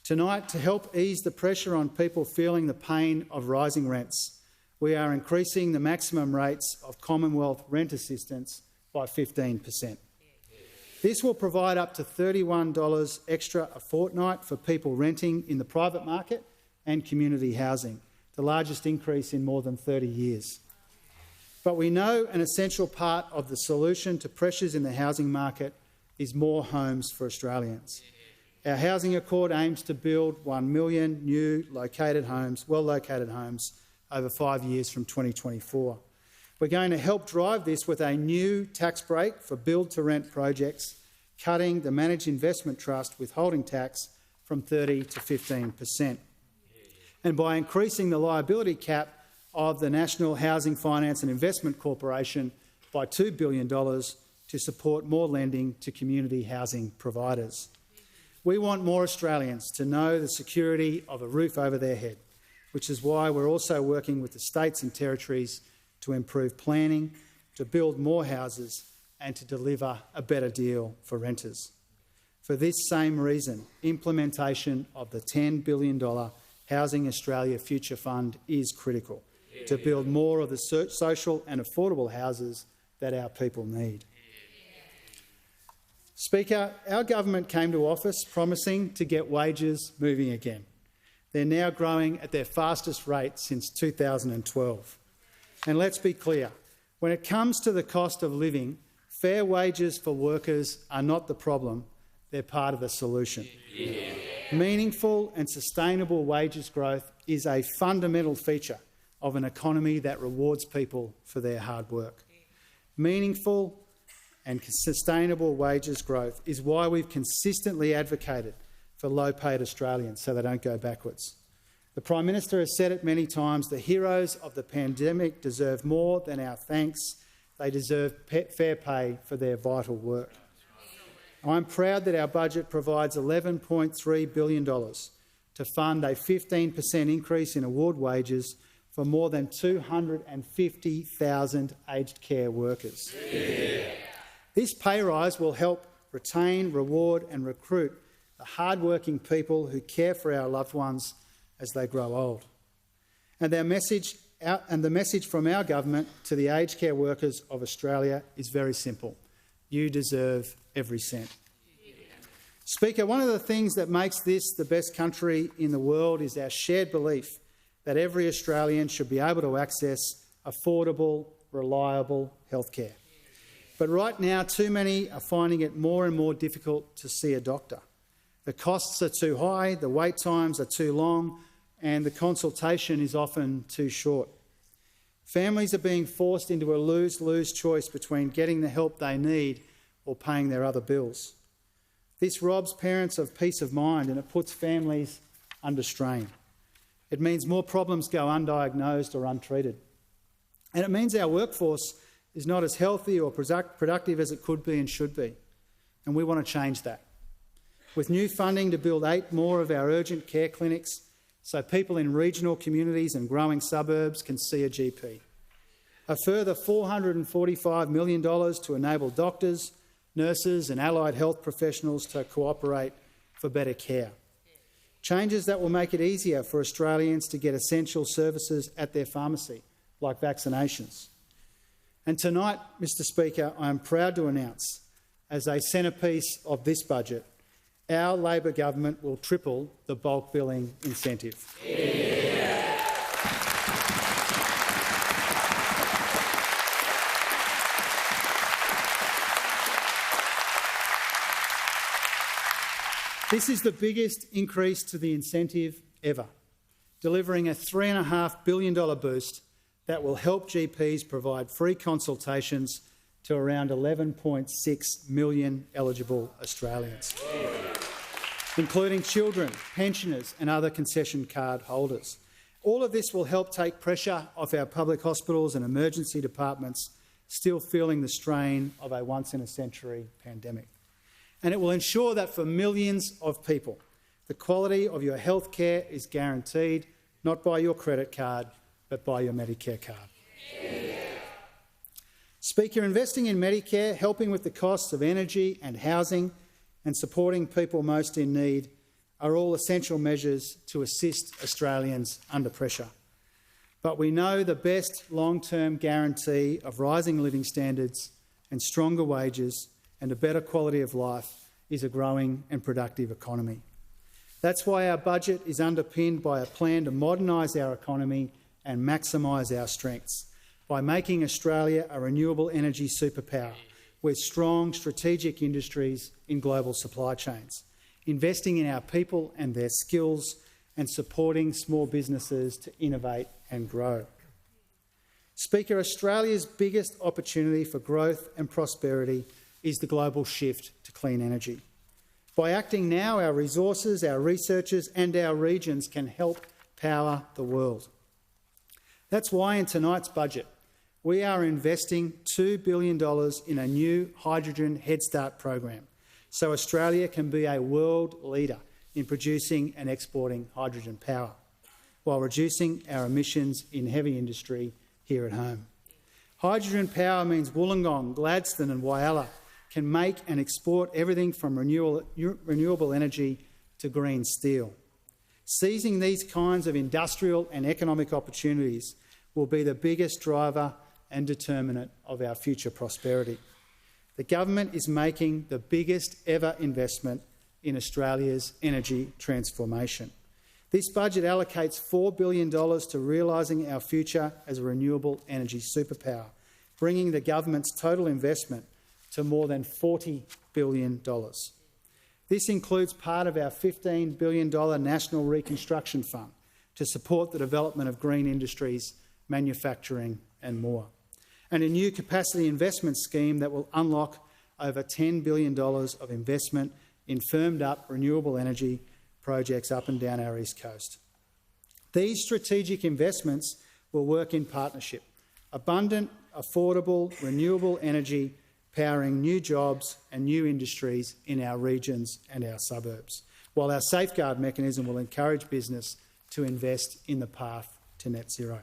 Tonight, to help ease the pressure on people feeling the pain of rising rents, we are increasing the maximum rates of Commonwealth rent assistance by 15%. This will provide up to $31 extra a fortnight for people renting in the private market and community housing, the largest increase in more than 30 years. But we know an essential part of the solution to pressures in the housing market is more homes for Australians. Our housing accord aims to build 1 million new well-located homes over 5 years from 2024. We're going to help drive this with a new tax break for build-to-rent projects, cutting the managed investment trust withholding tax from 30% to 15%. And by increasing the liability cap of the National Housing Finance and Investment Corporation by $2 billion to support more lending to community housing providers. We want more Australians to know the security of a roof over their head, which is why we're also working with the states and territories to improve planning, to build more houses and to deliver a better deal for renters. For this same reason, implementation of the $10 billion Housing Australia Future Fund is critical to build more of the social and affordable houses that our people need. Speaker, our government came to office promising to get wages moving again. They're now growing at their fastest rate since 2012. And let's be clear, when it comes to the cost of living, fair wages for workers are not the problem, they're part of the solution. Yeah. Meaningful and sustainable wages growth is a fundamental feature of an economy that rewards people for their hard work. Meaningful and sustainable wages growth is why we've consistently advocated for low-paid Australians so they don't go backwards. The Prime Minister has said it many times, the heroes of the pandemic deserve more than our thanks. They deserve fair pay for their vital work. I'm proud that our budget provides $11.3 billion to fund a 15% increase in award wages for more than 250,000 aged care workers. Yeah. This pay rise will help retain, reward and recruit the hard-working people who care for our loved ones as they grow old. And the message from our government to the aged care workers of Australia is very simple. You deserve every cent. Yeah. Speaker, one of the things that makes this the best country in the world is our shared belief that every Australian should be able to access affordable, reliable health care. But right now, too many are finding it more and more difficult to see a doctor. The costs are too high, the wait times are too long, and the consultation is often too short. Families are being forced into a lose-lose choice between getting the help they need or paying their other bills. This robs parents of peace of mind and it puts families under strain. It means more problems go undiagnosed or untreated. And it means our workforce is not as healthy or productive as it could be and should be. And we want to change that. With new funding to build 8 more of our urgent care clinics so people in regional communities and growing suburbs can see a GP. A further $445 million to enable doctors, nurses and allied health professionals to cooperate for better care. Changes that will make it easier for Australians to get essential services at their pharmacy, like vaccinations. And tonight, Mr Speaker, I am proud to announce, as a centrepiece of this budget, our Labor government will triple the bulk billing incentive. Yeah. This is the biggest increase to the incentive ever, delivering a $3.5 billion boost that will help GPs provide free consultations to around 11.6 million eligible Australians, including children, pensioners and other concession card holders. All of this will help take pressure off our public hospitals and emergency departments still feeling the strain of a once-in-a-century pandemic. And it will ensure that for millions of people, the quality of your health care is guaranteed not by your credit card, but by your Medicare card. Yeah. Speaker, investing in Medicare, helping with the costs of energy and housing and supporting people most in need are all essential measures to assist Australians under pressure. But we know the best long-term guarantee of rising living standards and stronger wages and a better quality of life is a growing and productive economy. That's why our budget is underpinned by a plan to modernise our economy and maximise our strengths by making Australia a renewable energy superpower with strong strategic industries in global supply chains, investing in our people and their skills and supporting small businesses to innovate and grow. Speaker, Australia's biggest opportunity for growth and prosperity is the global shift to clean energy. By acting now, our resources, our researchers and our regions can help power the world. That's why in tonight's budget we are investing $2 billion in a new hydrogen Head Start program so Australia can be a world leader in producing and exporting hydrogen power, while reducing our emissions in heavy industry here at home. Hydrogen power means Wollongong, Gladstone and Whyalla can make and export everything from renewable energy to green steel. Seizing these kinds of industrial and economic opportunities will be the biggest driver and determinant of our future prosperity. The government is making the biggest ever investment in Australia's energy transformation. This budget allocates $4 billion to realising our future as a renewable energy superpower, bringing the government's total investment to more than $40 billion. This includes part of our $15 billion National Reconstruction Fund to support the development of green industries, manufacturing and more, and a new capacity investment scheme that will unlock over $10 billion of investment in firmed-up renewable energy projects up and down our East Coast. These strategic investments will work in partnership. Abundant, affordable, renewable energy powering new jobs and new industries in our regions and our suburbs, while our safeguard mechanism will encourage business to invest in the path to net zero.